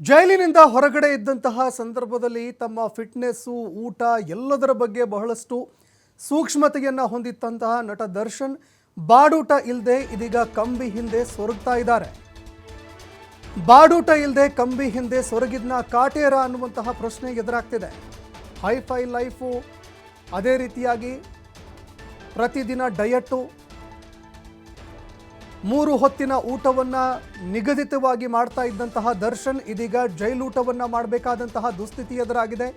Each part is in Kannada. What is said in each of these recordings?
ಜೈಲಿನಿಂದ ಹೊರಗಡೆ ಇದ್ದಂತಹ ಸಂದರ್ಭದಲ್ಲಿ ತಮ್ಮ ಫಿಟ್ನೆಸ್ಸು ಊಟ ಎಲ್ಲದರ ಬಗ್ಗೆ ಬಹಳಷ್ಟು ಸೂಕ್ಷ್ಮತೆಯನ್ನು ಹೊಂದಿದ್ದಂತಹ ನಟ ದರ್ಶನ್ ಬಾಡೂಟ ಇಲ್ಲದೆ ಇದೀಗ ಕಂಬಿ ಹಿಂದೆ ಸೊರಗ್ತಾ ಇದ್ದಾರೆ. ಬಾಡೂಟ ಇಲ್ಲದೆ ಕಂಬಿ ಹಿಂದೆ ಸೊರಗಿದ್ನ ಕಾಟೇರ ಅನ್ನುವಂತಹ ಪ್ರಶ್ನೆ ಎದುರಾಗ್ತಿದೆ. ಹೈಫೈ ಲೈಫು, ಅದೇ ರೀತಿಯಾಗಿ ಪ್ರತಿದಿನ ಡಯಟು, 3 ಹೊತ್ತಿನ ಊಟವನ್ನು ನಿಗದಿತವಾಗಿ ಮಾಡ್ತಾ ಇದ್ದಂತಹ ದರ್ಶನ್ ಇದೀಗ ಜೈಲೂಟವನ್ನು ಮಾಡಬೇಕಾದಂತಹ ದುಸ್ಥಿತಿ ಎದುರಾಗಿದೆ.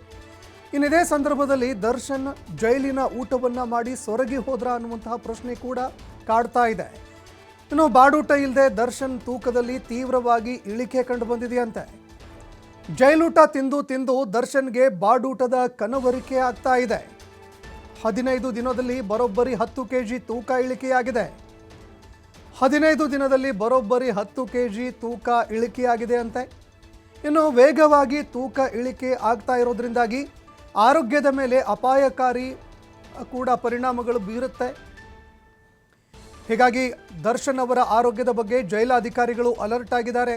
ಇನ್ನಿದೇ ಸಂದರ್ಭದಲ್ಲಿ ದರ್ಶನ್ ಜೈಲಿನ ಊಟವನ್ನು ಮಾಡಿ ಸೊರಗಿ ಹೋದ್ರ ಅನ್ನುವಂತಹ ಪ್ರಶ್ನೆ ಕೂಡ ಕಾಡ್ತಾ ಇದೆ. ಇನ್ನು ಬಾಡೂಟ ಇಲ್ಲದೆ ದರ್ಶನ್ ತೂಕದಲ್ಲಿ ತೀವ್ರವಾಗಿ ಇಳಿಕೆ ಕಂಡು ಬಂದಿದೆಯಂತೆ. ಜೈಲೂಟ ತಿಂದು ತಿಂದು ದರ್ಶನ್ಗೆ ಬಾಡೂಟದ ಕನವರಿಕೆ ಆಗ್ತಾ ಇದೆ. 15 ದಿನದಲ್ಲಿ ಬರೋಬ್ಬರಿ 10 kg ತೂಕ ಇಳಿಕೆಯಾಗಿದೆ. 15 ದಿನದಲ್ಲಿ ಬರೋಬ್ಬರಿ 10 kg ತೂಕ ಇಳಿಕೆಯಾಗಿದೆ ಅಂತೆ. ಇನ್ನು ವೇಗವಾಗಿ ತೂಕ ಇಳಿಕೆ ಆಗ್ತಾ ಇರೋದ್ರಿಂದಾಗಿ ಆರೋಗ್ಯದ ಮೇಲೆ ಅಪಾಯಕಾರಿ ಕೂಡ ಪರಿಣಾಮಗಳು ಬೀರುತ್ತೆ. ಹೀಗಾಗಿ ದರ್ಶನ್ ಅವರ ಆರೋಗ್ಯದ ಬಗ್ಗೆ ಜೈಲಾಧಿಕಾರಿಗಳು ಅಲರ್ಟ್ ಆಗಿದ್ದಾರೆ.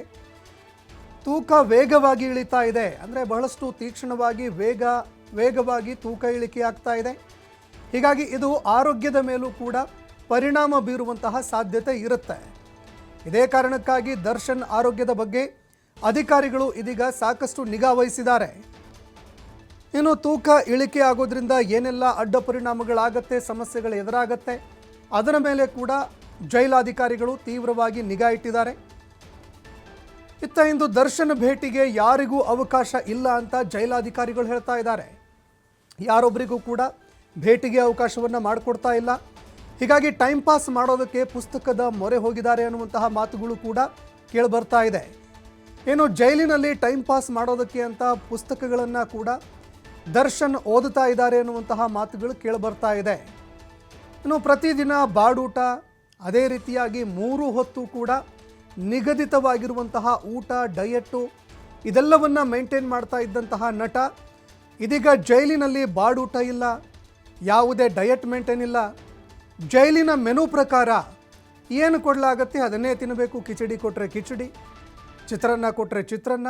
ತೂಕ ವೇಗವಾಗಿ ಇಳಿತಾ ಇದೆ, ಅಂದರೆ ಬಹಳಷ್ಟು ತೀಕ್ಷ್ಣವಾಗಿ ವೇಗವಾಗಿ ತೂಕ ಇಳಿಕೆ ಆಗ್ತಾ ಇದೆ. ಹೀಗಾಗಿ ಇದು ಆರೋಗ್ಯದ ಮೇಲೂ ಕೂಡ ಪರಿಣಾಮ ಬೀರುವಂತಹ ಸಾಧ್ಯತೆ ಇರುತ್ತೆ. ಇದೇ ಕಾರಣಕ್ಕಾಗಿ ದರ್ಶನ್ ಆರೋಗ್ಯದ ಬಗ್ಗೆ ಅಧಿಕಾರಿಗಳು ಇದೀಗ ಸಾಕಷ್ಟು ನಿಗಾ ವಹಿಸಿದ್ದಾರೆ. ಇನ್ನು ತೂಕ ಇಳಿಕೆ ಆಗೋದ್ರಿಂದ ಏನೆಲ್ಲ ಅಡ್ಡ ಪರಿಣಾಮಗಳಾಗತ್ತೆ, ಸಮಸ್ಯೆಗಳು ಎದುರಾಗತ್ತೆ, ಅದರ ಮೇಲೆ ಕೂಡ ಜೈಲಾಧಿಕಾರಿಗಳು ತೀವ್ರವಾಗಿ ನಿಗಾ ಇಟ್ಟಿದ್ದಾರೆ. ಇತ್ತ ಇಂದು ದರ್ಶನ್ ಭೇಟಿಗೆ ಯಾರಿಗೂ ಅವಕಾಶ ಇಲ್ಲ ಅಂತ ಜೈಲಾಧಿಕಾರಿಗಳು ಹೇಳ್ತಾ ಇದ್ದಾರೆ. ಯಾರೊಬ್ಬರಿಗೂ ಕೂಡ ಭೇಟಿಗೆ ಅವಕಾಶವನ್ನು ಮಾಡಿಕೊಡ್ತಾ ಇಲ್ಲ. ಹೀಗಾಗಿ ಟೈಮ್ ಪಾಸ್ ಮಾಡೋದಕ್ಕೆ ಪುಸ್ತಕದ ಮೊರೆ ಹೋಗಿದ್ದಾರೆ ಅನ್ನುವಂತಹ ಮಾತುಗಳು ಕೂಡ ಕೇಳಿಬರ್ತಾ ಇದೆ. ಏನು ಜೈಲಿನಲ್ಲಿ ಟೈಮ್ ಪಾಸ್ ಮಾಡೋದಕ್ಕೆ ಅಂತ ಪುಸ್ತಕಗಳನ್ನು ಕೂಡ ದರ್ಶನ್ ಓದುತ್ತಾ ಇದ್ದಾರೆ ಅನ್ನುವಂತಹ ಮಾತುಗಳು ಕೇಳಿಬರ್ತಾ ಇದೆ. ಇನ್ನು ಪ್ರತಿದಿನ ಬಾಡೂಟ, ಅದೇ ರೀತಿಯಾಗಿ 3 ಹೊತ್ತು ಕೂಡ ನಿಗದಿತವಾಗಿರುವಂತಹ ಊಟ, ಡಯಟು ಇದೆಲ್ಲವನ್ನು ಮೇಂಟೈನ್ ಮಾಡ್ತಾ ಇದ್ದಂತಹ ನಟ ಇದೀಗ ಜೈಲಿನಲ್ಲಿ ಬಾಡೂಟ ಇಲ್ಲ, ಯಾವುದೇ ಡಯಟ್ ಮೇಂಟೈನ್ ಇಲ್ಲ. ಜೈಲಿನ ಮೆನು ಪ್ರಕಾರ ಏನು ಕೊಡಲಾಗತ್ತೆ ಅದನ್ನೇ ತಿನ್ನಬೇಕು. ಕಿಚಡಿ ಕೊಟ್ಟರೆ ಕಿಚಡಿ, ಚಿತ್ರಾನ್ನ ಕೊಟ್ಟರೆ ಚಿತ್ರಾನ್ನ,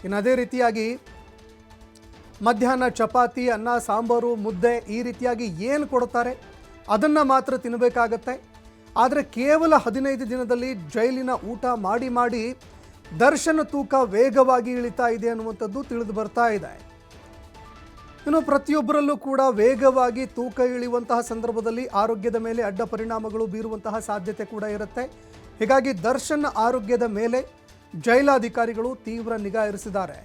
ಇನ್ನು ಅದೇ ರೀತಿಯಾಗಿ ಮಧ್ಯಾಹ್ನ ಚಪಾತಿ, ಅನ್ನ, ಸಾಂಬಾರು, ಮುದ್ದೆ ಈ ರೀತಿಯಾಗಿ ಏನು ಕೊಡ್ತಾರೆ ಅದನ್ನು ಮಾತ್ರ ತಿನ್ನಬೇಕಾಗತ್ತೆ. ಆದರೆ ಕೇವಲ 15 ದಿನದಲ್ಲಿ ಜೈಲಿನ ಊಟ ಮಾಡಿ ಮಾಡಿ ದರ್ಶನ್ ತೂಕ ವೇಗವಾಗಿ ಇಳಿತಾ ಇದೆ ಅನ್ನುವಂಥದ್ದು ತಿಳಿದು ಬರ್ತಾ ಇದೆ. ಇನ್ನು ಪ್ರತಿಯೊಬ್ಬರಲ್ಲೂ ಕೂಡ ವೇಗವಾಗಿ ತೂಕ ಇಳಿಯುವಂತಹ ಸಂದರ್ಭದಲ್ಲಿ ಆರೋಗ್ಯದ ಮೇಲೆ ಅಡ್ಡ ಪರಿಣಾಮಗಳು ಬೀರುವಂತಹ ಸಾಧ್ಯತೆ ಕೂಡ ಇರುತ್ತೆ. ಹೀಗಾಗಿ ದರ್ಶನ್ ಆರೋಗ್ಯದ ಮೇಲೆ ಜೈಲಾಧಿಕಾರಿಗಳು ತೀವ್ರ ನಿಗಾ ಇರಿಸಿದ್ದಾರೆ.